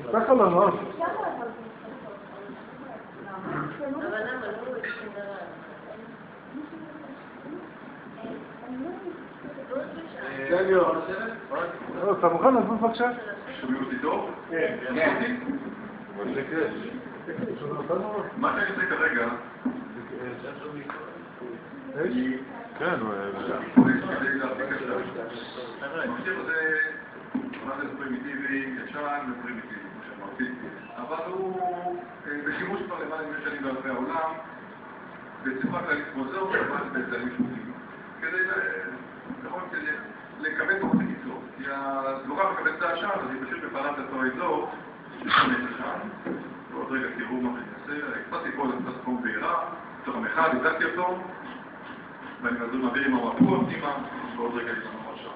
תפתח על הנוער. אתה מוכן לזוז בבקשה? שומעים אותי טוב? כן. מה שאני עושה כרגע? כן, כדי להפיק את המכשיר הזה, מה זה פרימיטיבי, ישן ופרימיטיבי, כמו שאמרתי, אבל הוא בשימוש כבר למעלה מ100 שנים ברחבי העולם, בצורה כללית כמו זו, אבל בצלמים שונים, כדי לקבל תוך הקיצור. כי הדבורה מקבלת את העשן, אז היא פשוט מפעלת אותו האזור, ששונה את השן, ועוד רגע תראו מה אני אעשה, קצת ליפול קצת חום בעירה, תוך המחד, הדלקתי אותו, ואני מעביר עם המעבור פנימה, ועוד רגע ישנו עכשיו.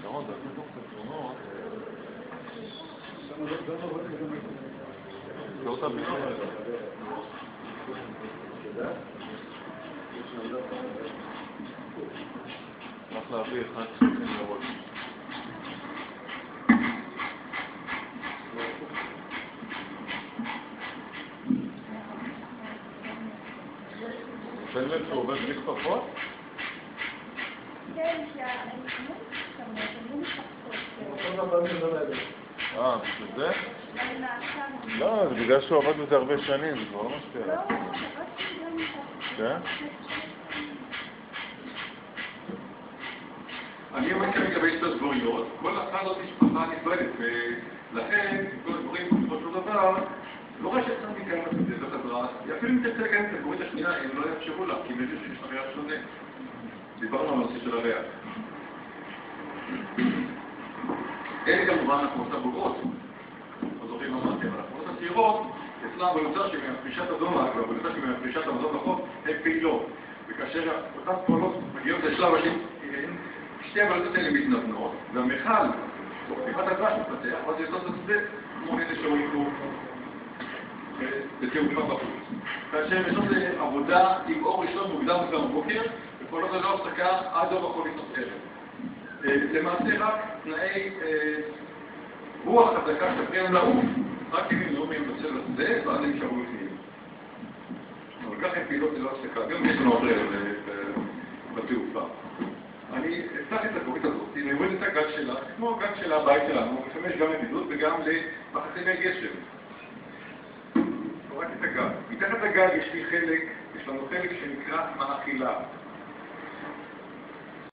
נכון, זה הכי טוב פתרונות. זה אותה בינה. רק להביא אחד שצריכים לראות. תן לב שהוא עובד בלי כפפות? כן, שהאלימות בשביל זה? לא, זה בגלל שהוא עבד בזה הרבה שנים, זה כבר לא משפיע. לא, כן? אני אומר כרגע בשתי הסגוריות, כל אחת זאת משפחה נפרדת, ולכן, כל הדברים כמו של דבר, לא רק שצריך להיכנס את זה בחזרה, אפילו אם תרצה להיכנס את הסגורית השנייה, הם לא יאפשרו לה, כי מישהו שיש לה ריח שונה. דיברנו על הנושא של הריח. אלה כמובן הקבוצות הבוגרות, לא זוכרים מה אמרתי, אבל הקבוצות הצעירות, אצלם בנוצר שמהפרישת הדומק והבנוצר שמהפרישת המזון לחוק, הן פעילות. וכאשר אותן פעולות מגיעות לשלב השני, שתי הבנוצות האלה מתנדנות, והמחל, או פתיחת הדבש מתפתח, אז זה יוצא את זה כמו איזה שראינו בתאומה בחוץ. כאשר יש עוד עבודה עם אור ראשון מוקדם בבוקר, וכל עוד לא הפסקה עד אור החול לפנות ערב. למעשה רק תנאי רוח חזקה שתפריע לעוף, רק אם הם לא מבצע לזה, ואז הם יישארו לפנים. אבל כך הם פעילות ללא הפסקה, גם יש לנו עוד בתעופה. אני אפתח את הגורית הזאת, אני רואה את הגג שלה, כמו הגג של הבית שלנו, הוא משמש גם לבידוד וגם למחסני גשם. רק את הגג. מתחת לגג יש לנו חלק שנקרא מאכילה.